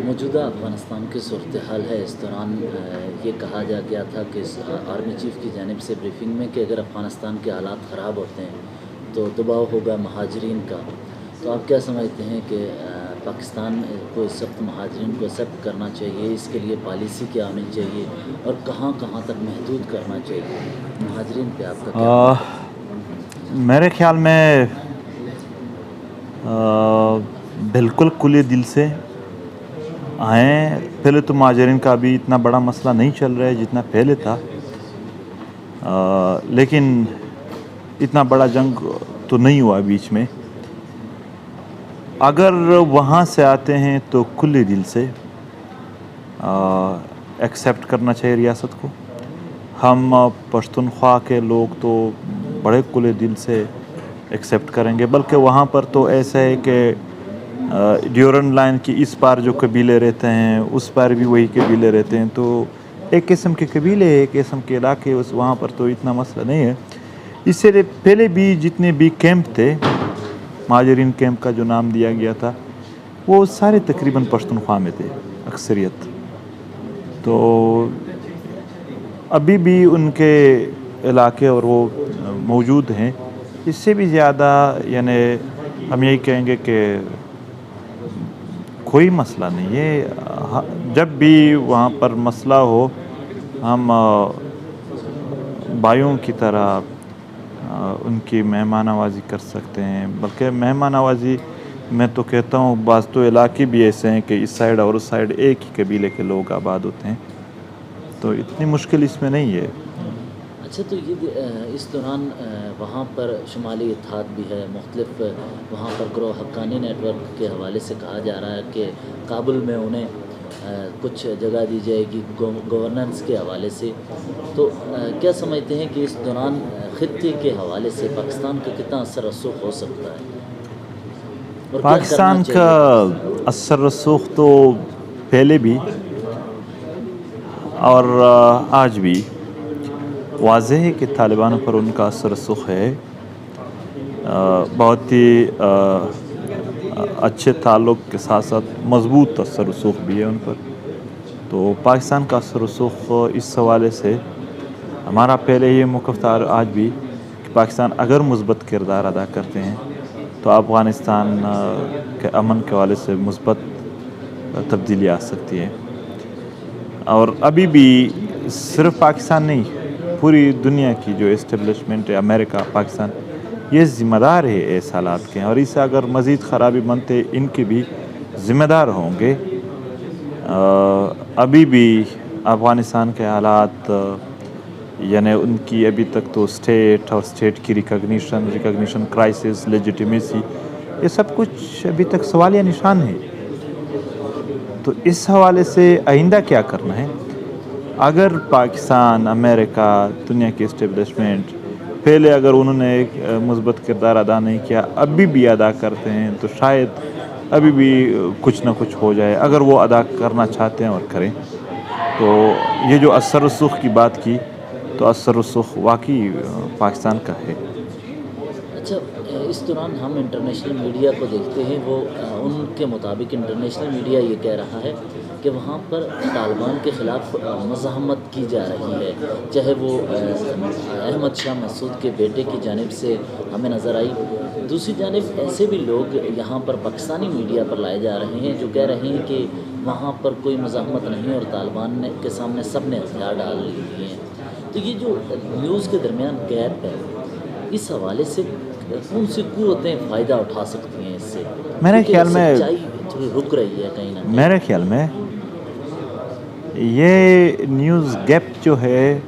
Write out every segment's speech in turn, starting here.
موجودہ افغانستان کی صورتحال ہے اس دوران یہ کہا گیا تھا کہ آرمی چیف کی جانب سے بریفنگ میں کہ اگر افغانستان کے حالات خراب ہوتے ہیں تو دباؤ ہوگا مہاجرین کا. تو آپ کیا سمجھتے ہیں کہ پاکستان کو اس وقت مہاجرین کو ایکسیپٹ کرنا چاہیے؟ اس کے لیے پالیسی کیا ہونی چاہیے اور کہاں کہاں تک محدود کرنا چاہیے مہاجرین پہ؟ آپ کا کیا؟ میرے خیال میں بالکل کھلے دل سے آئیں. پہلے تو مہاجرین کا ابھی اتنا بڑا مسئلہ نہیں چل رہا ہے جتنا پہلے تھا، لیکن اتنا بڑا جنگ تو نہیں ہوا بیچ میں. اگر وہاں سے آتے ہیں تو کھلے دل سے ایکسیپٹ کرنا چاہیے ریاست کو. ہم پشتونخوا کے لوگ تو بڑے کھلے دل سے ایکسیپٹ کریں گے، بلکہ وہاں پر تو ایسا ہے کہ ڈیورنڈ لائن کی اس پار جو قبیلے رہتے ہیں اس پار بھی وہی قبیلے رہتے ہیں، تو ایک قسم کے قبیلے ایک قسم کے علاقے وہاں پر تو اتنا مسئلہ نہیں ہے. اس سے پہلے بھی جتنے بھی کیمپ تھے، مہاجرین کیمپ کا جو نام دیا گیا تھا، وہ سارے تقریباً پشتونخوا میں تھے اکثریت. تو ابھی بھی ان کے علاقے اور وہ موجود ہیں. اس سے بھی زیادہ یعنی ہم یہی کہیں گے کہ کوئی مسئلہ نہیں ہے. جب بھی وہاں پر مسئلہ ہو ہم بھائیوں کی طرح ان کی مہمان نوازی کر سکتے ہیں. بلکہ مہمان نوازی میں تو کہتا ہوں بعض تو علاقے بھی ایسے ہیں کہ اس سائڈ اور اس سائڈ ایک ہی قبیلے کے لوگ آباد ہوتے ہیں، تو اتنی مشکل اس میں نہیں ہے. اچھا، تو یہ اس دوران وہاں پر شمالی اتحاد بھی ہے، مختلف وہاں پر گروہ حقانی نیٹ ورک کے حوالے سے کہا جا رہا ہے کہ کابل میں انہیں کچھ جگہ دی جائے گی گورننس کے حوالے سے. تو کیا سمجھتے ہیں کہ اس دوران خطے کے حوالے سے پاکستان کا کتنا اثر رسوخ ہو سکتا ہے؟ اور پاکستان کا اثر رسوخ تو پہلے بھی اور آج بھی واضح ہے کہ طالبانوں پر ان کا اثر رسوخ ہے. بہت ہی اچھے تعلق کے ساتھ ساتھ مضبوط اثر رسوخ بھی ہے ان پر. تو پاکستان کا اثر رسوخ اس حوالے سے ہمارا پہلے یہ موقف تھا، آج بھی، کہ پاکستان اگر مثبت کردار ادا کرتے ہیں تو افغانستان کے امن کے حوالے سے مثبت تبدیلی آ سکتی ہے. اور ابھی بھی صرف پاکستان نہیں، پوری دنیا کی جو اسٹیبلشمنٹ ہے، امریکہ، پاکستان، یہ ذمہ دار ہے اس حالات کے، اور اس سے اگر مزید خرابی بنتے ان کے بھی ذمہ دار ہوں گے. ابھی بھی افغانستان کے حالات یعنی ان کی ابھی تک تو اسٹیٹ اور اسٹیٹ کی ریکگنیشن کرائسس، لیجیٹیمیسی، یہ سب کچھ ابھی تک سوالیہ نشان ہے. تو اس حوالے سے آئندہ کیا کرنا ہے؟ اگر پاکستان، امریکہ، دنیا کی اسٹیبلشمنٹ پہلے اگر انہوں نے ایک مثبت کردار ادا نہیں کیا، ابھی بھی ادا کرتے ہیں، تو شاید ابھی بھی کچھ نہ کچھ ہو جائے. اگر وہ ادا کرنا چاہتے ہیں اور کریں تو یہ جو اثر رسوخ کی بات کی، تو اثر رسوخ واقعی پاکستان کا ہے. اچھا، اس دوران ہم انٹرنیشنل میڈیا کو دیکھتے ہیں، وہ ان کے مطابق انٹرنیشنل میڈیا یہ کہہ رہا ہے کہ وہاں پر طالبان کے خلاف مزاحمت کی جا رہی ہے، چاہے وہ احمد شاہ مسعود کے بیٹے کی جانب سے ہمیں نظر آئی. دوسری جانب ایسے بھی لوگ یہاں پر پاکستانی میڈیا پر لائے جا رہے ہیں جو کہہ رہے ہیں کہ وہاں پر کوئی مزاحمت نہیں اور طالبان کے سامنے سب نے ہتھیار ڈال لیے ہیں. تو یہ جو نیوز کے درمیان گیپ ہے، اس حوالے سے کون سی قوتیں فائدہ اٹھا سکتی ہیں اس سے؟ میرے خیال میں سچائی تھوڑی رک رہی ہے کہیں نہ کہیں. میرے خیال میں یہ نیوز گیپ جو ہے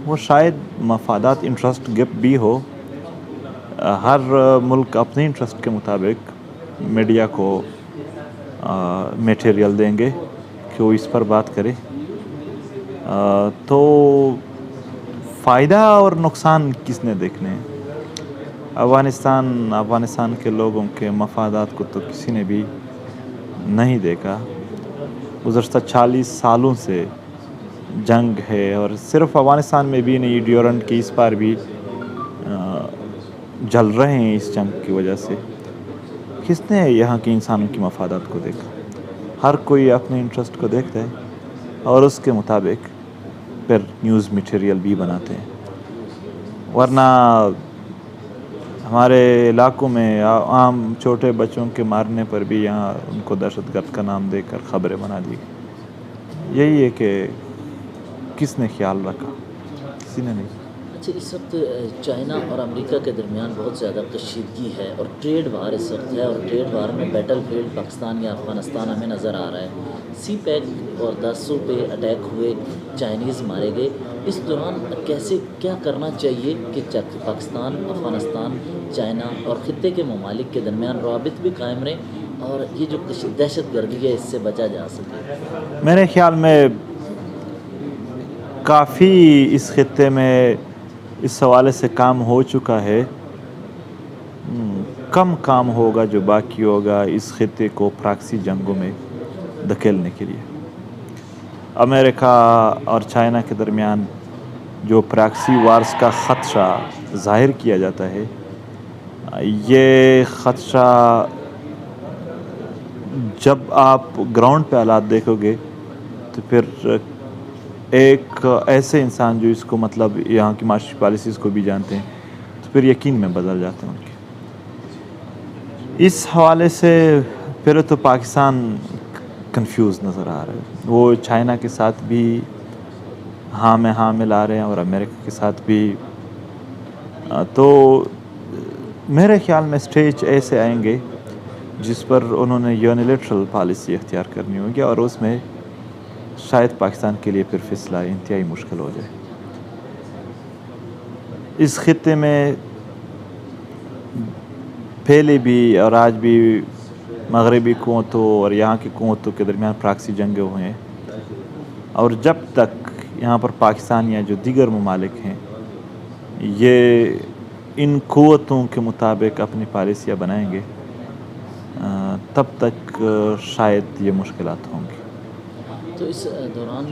وہ شاید مفادات انٹرسٹ گیپ بھی ہو. ہر ملک اپنے انٹرسٹ کے مطابق میڈیا کو میٹیریل دیں گے کہ وہ اس پر بات کرے. تو فائدہ اور نقصان کس نے دیکھنے ہیں؟ افغانستان کے لوگوں کے مفادات کو تو کسی نے بھی نہیں دیکھا. گزشتہ 40 سالوں سے جنگ ہے، اور صرف افغانستان میں بھی نہیں، ڈیورنڈ کے اس پار بھی جل رہے ہیں اس جنگ کی وجہ سے. کس نے یہاں کے انسانوں کی مفادات کو دیکھا؟ ہر کوئی اپنے انٹرسٹ کو دیکھتا ہے اور اس کے مطابق پھر نیوز میٹیریل بھی بناتے ہیں. ورنہ ہمارے علاقوں میں عام چھوٹے بچوں کے مارنے پر بھی یہاں ان کو دہشت گرد کا نام دے کر خبریں بنا دی گئی. یہی ہے کہ کس نے خیال رکھا؟ کسی نے نہیں. اچھا، اس وقت چائنا اور امریکہ کے درمیان بہت زیادہ کشیدگی ہے اور ٹریڈ وار اس وقت ہے، اور ٹریڈ وار میں بیٹل فیلڈ پاکستان یا افغانستان ہمیں نظر آ رہا ہے. سی پیک اور 10 پہ اٹیک ہوئے، چائنیز مارے گئے. اس دوران کیا کرنا چاہیے کہ پاکستان، افغانستان، چائنا اور خطے کے ممالک کے درمیان روابط بھی قائم رہیں اور یہ جو دہشت گردی ہے اس سے بچا جا سکے؟ میرے خیال میں کافی اس خطے میں اس حوالے سے کام ہو چکا ہے. کم کام ہوگا جو باقی ہوگا اس خطے کو پراکسی جنگوں میں دھکیلنے کے لیے. امریکہ اور چائنا کے درمیان جو پراکسی وارز کا خدشہ ظاہر کیا جاتا ہے، یہ خدشہ جب آپ گراؤنڈ پہ حالات دیکھو گے تو پھر ایک ایسے انسان جو اس کو مطلب یہاں کی معاشی پالیسیز کو بھی جانتے ہیں تو پھر یقین میں بدل جاتے ہیں ان کے. اس حوالے سے پھر تو پاکستان کنفیوز نظر آ رہا ہے. وہ چائنا کے ساتھ بھی ہاں میں ہاں ملا رہے ہیں اور امریکہ کے ساتھ بھی. تو میرے خیال میں سٹیج ایسے آئیں گے جس پر انہوں نے یونیلیٹرل پالیسی اختیار کرنی ہوگی اور اس میں شاید پاکستان کے لیے پھر فیصلہ انتہائی مشکل ہو جائے. اس خطے میں پہلے بھی اور آج بھی مغربی قوتوں اور یہاں کی قوتوں کے درمیان پراکسی جنگیں ہوئے ہیں، اور جب تک یہاں پر پاکستان یا جو دیگر ممالک ہیں یہ ان قوتوں کے مطابق اپنی پالیسیاں بنائیں گے تب تک شاید یہ مشکلات ہوں گی. تو اس دوران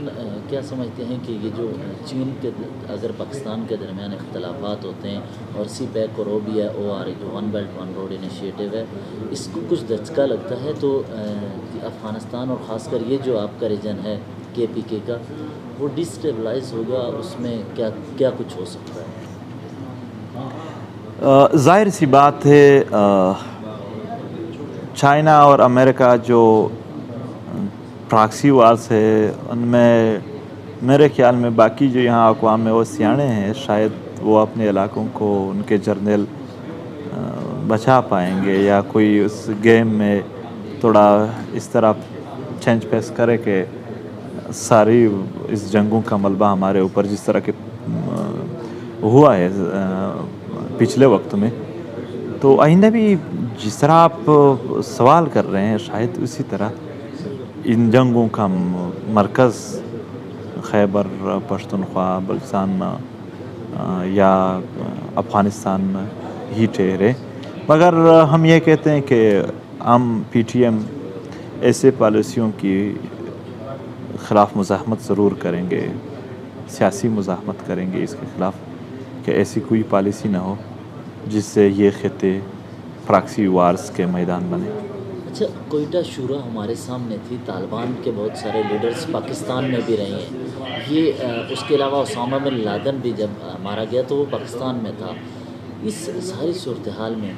کیا سمجھتے ہیں کہ یہ جو چین کے اگر پاکستان کے درمیان اختلافات ہوتے ہیں اور سی پیک اور OBI جو one belt one road initiative ہے، اس کو کچھ دھچکا لگتا ہے تو افغانستان اور خاص کر یہ جو آپ کا ریجن ہے KPK کا، وہ ڈسٹیبلائز ہوگا، اس میں کیا کچھ ہو سکتا ہے؟ ظاہر سی بات ہے چائنا اور امریکہ جو پراکسی وارز ہے ان میں میرے خیال میں باقی جو یہاں اقوام میں وہ سیانے ہیں، شاید وہ اپنے علاقوں کو ان کے جرنیل بچا پائیں گے یا کوئی اس گیم میں تھوڑا اس طرح چینج پیس کرے کہ ساری اس جنگوں کا ملبہ ہمارے اوپر جس طرح کہ ہوا ہے پچھلے وقت میں. تو آئندہ بھی جس طرح آپ سوال کر رہے ہیں شاید اسی طرح ان جنگوں کا مرکز خیبر پختونخوا، بلوچستان یا افغانستان ہی ٹھہرے. مگر ہم یہ کہتے ہیں کہ ہم PTM ایسے پالیسیوں کی خلاف مزاحمت ضرور کریں گے، سیاسی مزاحمت کریں گے اس کے خلاف کہ ایسی کوئی پالیسی نہ ہو جس سے یہ خطے پراکسی وارز کے میدان بنے. اچھا، کوئٹہ شورا ہمارے سامنے تھی، طالبان کے بہت سارے لیڈرز پاکستان میں بھی رہے ہیں. یہ اس کے علاوہ اسامہ بن لادن بھی جب مارا گیا تو وہ پاکستان میں تھا. اس ساری صورتحال میں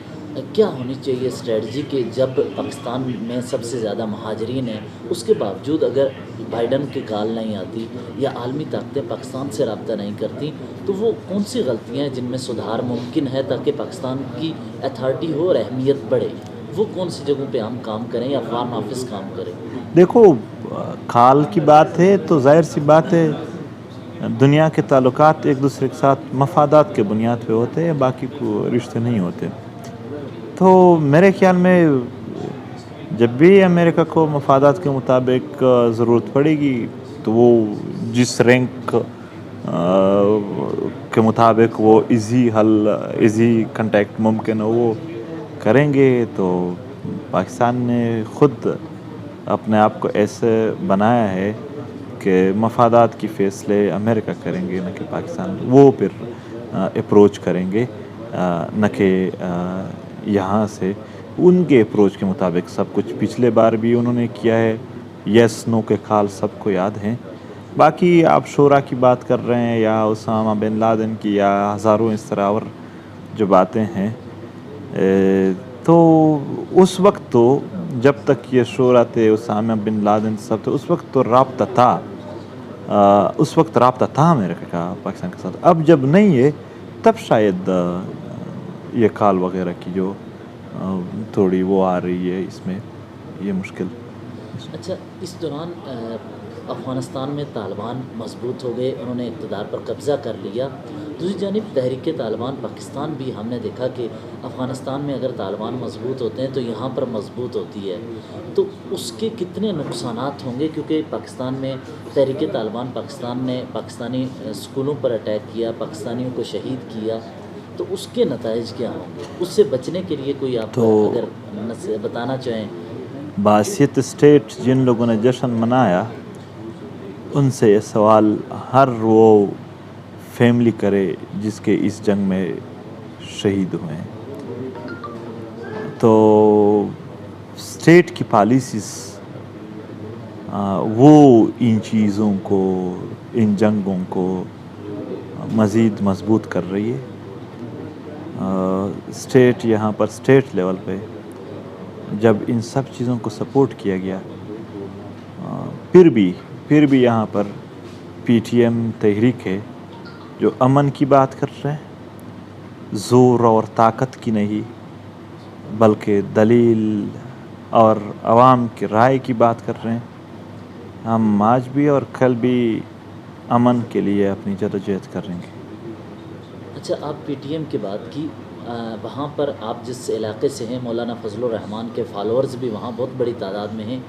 کیا ہونی چاہیے اسٹریٹجی کہ جب پاکستان میں سب سے زیادہ مہاجرین ہیں، اس کے باوجود اگر بائیڈن کی کال نہیں آتی یا عالمی طاقتیں پاکستان سے رابطہ نہیں کرتی تو وہ کون سی غلطیاں ہیں جن میں سدھار ممکن ہے تاکہ پاکستان کی اتھارٹی ہو اور اہمیت بڑھے؟ وہ کون سی جگہوں پہ ہم کام کریں یا فارن آفس کام کریں؟ دیکھو، کال کی بات ہے تو ظاہر سی بات ہے دنیا کے تعلقات ایک دوسرے کے ساتھ مفادات کے بنیاد پہ ہوتے ہیں، باقی کو رشتے نہیں ہوتے. تو میرے خیال میں جب بھی امریکہ کو مفادات کے مطابق ضرورت پڑے گی تو وہ جس رینک کے مطابق وہ ایزی کنٹیکٹ ممکن ہو وہ کریں گے. تو پاکستان نے خود اپنے آپ کو ایسے بنایا ہے کہ مفادات کی فیصلے امریکہ کریں گے نہ کہ پاکستان. وہ پھر اپروچ کریں گے نہ کہ یہاں سے ان کے اپروچ کے مطابق سب کچھ. پچھلے بار بھی انہوں نے کیا ہے یس نو کے کال سب کو یاد ہیں. باقی آپ شورا کی بات کر رہے ہیں یا اسامہ بن لادن کی یا ہزاروں اس طرح اور جو باتیں ہیں, تو اس وقت تو جب تک یہ شورا تھے, اسامہ بن لادن سب تو اس وقت تو رابطہ تھا, اس وقت رابطہ تھا امریکہ کا پاکستان کے ساتھ. اب جب نہیں ہے تب شاید یہ کال وغیرہ کی جو تھوڑی وہ آ رہی ہے, اس میں یہ مشکل. اچھا, اس دوران افغانستان میں طالبان مضبوط ہو گئے, انہوں نے اقتدار پر قبضہ کر لیا. دوسری جانب تحریک طالبان پاکستان بھی ہم نے دیکھا کہ افغانستان میں اگر طالبان مضبوط ہوتے ہیں تو یہاں پر مضبوط ہوتی ہے, تو اس کے کتنے نقصانات ہوں گے؟ کیونکہ پاکستان میں تحریک طالبان پاکستان نے پاکستانی اسکولوں پر اٹیک کیا, پاکستانیوں کو شہید کیا, تو اس کے نتائج کیا ہوں گے؟ اس سے بچنے کے لیے کوئی آپ اگر بتانا چاہیں. باسیت اسٹیٹ جن لوگوں نے جشن منایا ان سے یہ سوال ہر وہ فیملی کرے جس کے اس جنگ میں شہید ہوئے ہیں. تو اسٹیٹ کی پالیسیز وہ ان چیزوں کو, ان جنگوں کو مزید مضبوط کر رہی ہے. اسٹیٹ یہاں پر اسٹیٹ لیول پہ جب ان سب چیزوں کو سپورٹ کیا گیا, پھر بھی یہاں پر پی ٹی ایم تحریک ہے جو امن کی بات کر رہے ہیں, زور اور طاقت کی نہیں بلکہ دلیل اور عوام کی رائے کی بات کر رہے ہیں. ہم آج بھی اور کل بھی امن کے لیے اپنی جدوجہد کریں گے. اچھا, آپ پی ٹی ایم کی بات کی, وہاں پر آپ جس علاقے سے ہیں مولانا فضل الرحمان کے فالوورز بھی وہاں بہت بڑی تعداد میں ہیں.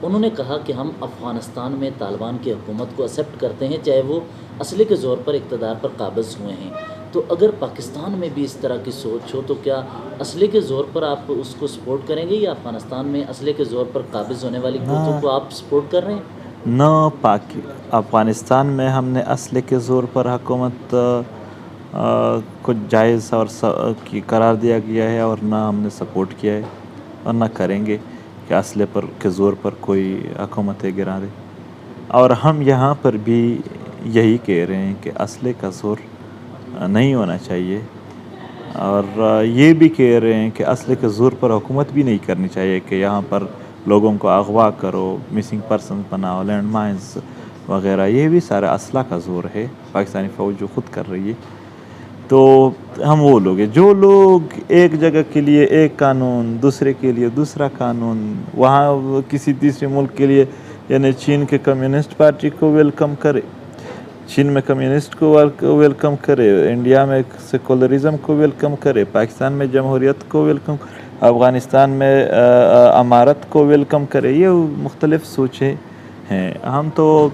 انہوں نے کہا کہ ہم افغانستان میں طالبان کی حکومت کو ایکسیپٹ کرتے ہیں چاہے وہ اسلحے کے زور پر اقتدار پر قابض ہوئے ہیں. تو اگر پاکستان میں بھی اس طرح کی سوچ ہو تو کیا اسلحے کے زور پر آپ اس کو سپورٹ کریں گے, یا افغانستان میں اسلحے کے زور پر قابض ہونے والی قوتوں کو آپ سپورٹ کر رہے ہیں؟ نہ افغانستان میں ہم نے اسلحے کے زور پر حکومت کو جائز اور کی قرار دیا گیا ہے, اور نہ ہم نے سپورٹ کیا ہے اور نہ کریں گے کہ اسلحے پر کے زور پر کوئی حکومتیں گرا دے. اور ہم یہاں پر بھی یہی کہہ رہے ہیں کہ اسلحے کا زور نہیں ہونا چاہیے, اور یہ بھی کہہ رہے ہیں کہ اسلحے کے زور پر حکومت بھی نہیں کرنی چاہیے کہ یہاں پر لوگوں کو اغوا کرو, مسنگ پرسنز بناؤ, لینڈ مائنز وغیرہ. یہ بھی سارا اسلحہ کا زور ہے پاکستانی فوج جو خود کر رہی ہے. تو ہم وہ لوگ ہیں جو لوگ ایک جگہ کے لیے ایک قانون, دوسرے کے لیے دوسرا قانون, وہاں کسی تیسرے ملک کے لیے, یعنی چین کے کمیونسٹ پارٹی کو ویلکم کرے, چین میں کمیونسٹ کو ویلکم کرے, انڈیا میں سیکولرزم کو ویلکم کرے, پاکستان میں جمہوریت کو ویلکم کرے, افغانستان میں امارت کو ویلکم کرے. یہ مختلف سوچیں ہیں. ہم تو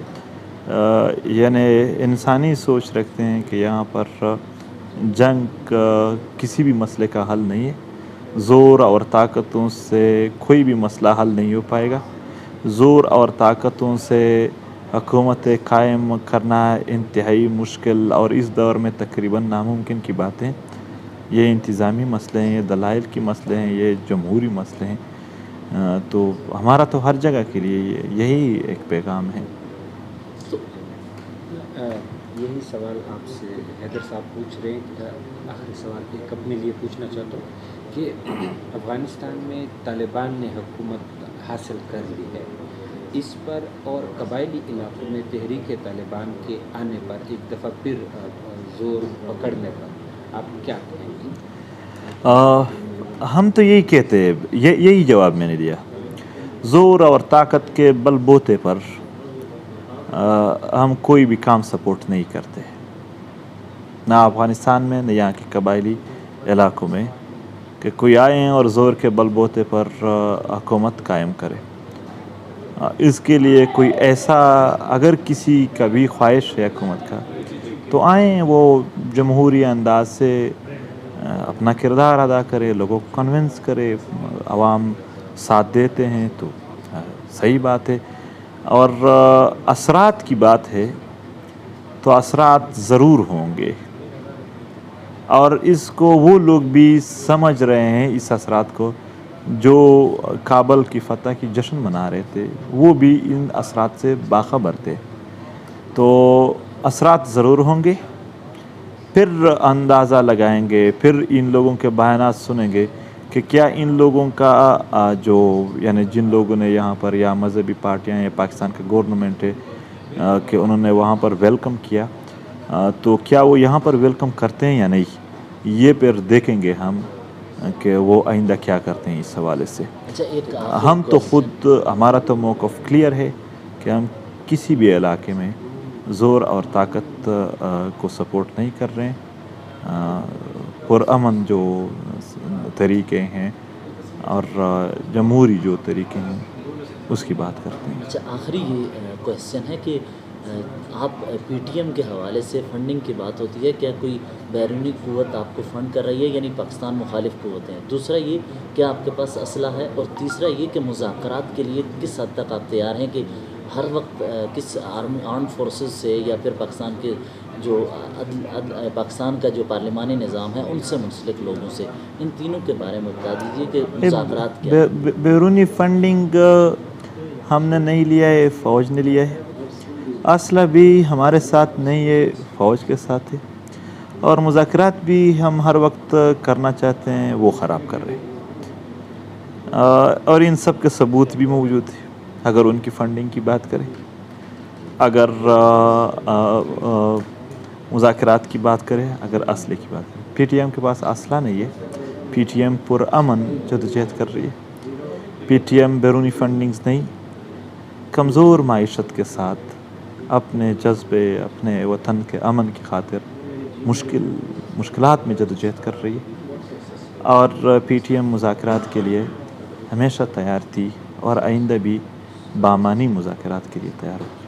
یعنی انسانی سوچ رکھتے ہیں کہ یہاں پر جنگ کسی بھی مسئلے کا حل نہیں ہے. زور اور طاقتوں سے کوئی بھی مسئلہ حل نہیں ہو پائے گا. زور اور طاقتوں سے حکومتیں قائم کرنا انتہائی مشکل اور اس دور میں تقریباً ناممکن کی بات ہے. یہ انتظامی مسئلے ہیں, یہ دلائل کے مسئلے ہیں, یہ جمہوری مسئلے ہیں. تو ہمارا تو ہر جگہ کے لیے یہی ایک پیغام ہے. یہی سوال آپ سے حیدر صاحب پوچھ رہے ہیں. آخری سوال ایک اپنے لیے پوچھنا چاہتا ہوں کہ افغانستان میں طالبان نے حکومت حاصل کر لی ہے, اس پر اور قبائلی علاقوں میں تحریک طالبان کے آنے پر ایک دفعہ پھر زور پکڑنے پر آپ کیا کہیں گے؟ ہم تو یہی کہتے ہیں, یہی جواب میں نے دیا. زور اور طاقت کے بل بوتے پر ہم کوئی بھی کام سپورٹ نہیں کرتے, نہ افغانستان میں نہ یہاں کے قبائلی علاقوں میں, کہ کوئی آئیں اور زور کے بل بوتے پر حکومت قائم کرے. اس کے لیے کوئی ایسا اگر کسی کا بھی خواہش ہے حکومت کا تو آئیں, وہ جمہوری انداز سے اپنا کردار ادا کرے, لوگوں کو کنونس کرے, عوام ساتھ دیتے ہیں تو صحیح بات ہے. اور اثرات کی بات ہے تو اثرات ضرور ہوں گے, اور اس کو وہ لوگ بھی سمجھ رہے ہیں اس اثرات کو جو کابل کی فتح کی جشن منا رہے تھے وہ بھی ان اثرات سے باخبر تھے. تو اثرات ضرور ہوں گے. پھر اندازہ لگائیں گے, پھر ان لوگوں کے بیانات سنیں گے کہ کیا ان لوگوں کا جو یعنی جن لوگوں نے یہاں پر یا مذہبی پارٹیاں یا پاکستان کا گورنمنٹ ہے کہ انہوں نے وہاں پر ویلکم کیا, تو کیا وہ یہاں پر ویلکم کرتے ہیں یا نہیں. یہ پھر دیکھیں گے ہم کہ وہ آئندہ کیا کرتے ہیں اس حوالے سے. ہم تو خود ہمارا تو موقف کلیئر ہے کہ ہم کسی بھی علاقے میں زور اور طاقت کو سپورٹ نہیں کر رہے ہیں. پرامن جو طریقے ہیں اور جمہوری جو طریقے ہیں اس کی بات کرتے ہیں. اچھا, آخری یہ کویشچن ہے کہ آپ پی ٹی ایم کے حوالے سے فنڈنگ کی بات ہوتی ہے, کیا کوئی بیرونی قوت آپ کو فنڈ کر رہی ہے یعنی پاکستان مخالف قوتیں. دوسرا یہ کہ آپ کے پاس اسلحہ ہے, اور تیسرا یہ کہ مذاکرات کے لیے کس حد تک آپ تیار ہیں کہ ہر وقت کس آرمڈ فورسز سے یا پھر پاکستان کے جو پاکستان کا جو پارلیمانی نظام ہے ان سے منسلک لوگوں سے, ان تینوں کے بارے میں بتا دیجیے کہ مذاکرات کیا. بیرونی فنڈنگ ہم نے نہیں لیا ہے, فوج نے لیا ہے. اسلحہ بھی ہمارے ساتھ نہیں ہے, فوج کے ساتھ ہے. اور مذاکرات بھی ہم ہر وقت کرنا چاہتے ہیں, وہ خراب کر رہے ہیں. اور ان سب کے ثبوت بھی موجود ہیں اگر ان کی فنڈنگ کی بات کریں. اگر مذاکرات کی بات کریں, اگر اسلحے کی بات کریں, پی ٹی ایم کے پاس اسلحہ نہیں ہے. پی ٹی ایم پرامن جدوجہد کر رہی ہے. پی ٹی ایم بیرونی فنڈنگز نہیں, کمزور معیشت کے ساتھ اپنے جذبے, اپنے وطن کے امن کی خاطر مشکلات میں جدوجہد کر رہی ہے. اور پی ٹی ایم مذاکرات کے لیے ہمیشہ تیار تھی اور آئندہ بھی بامانی مذاکرات کے لیے تیار ہے.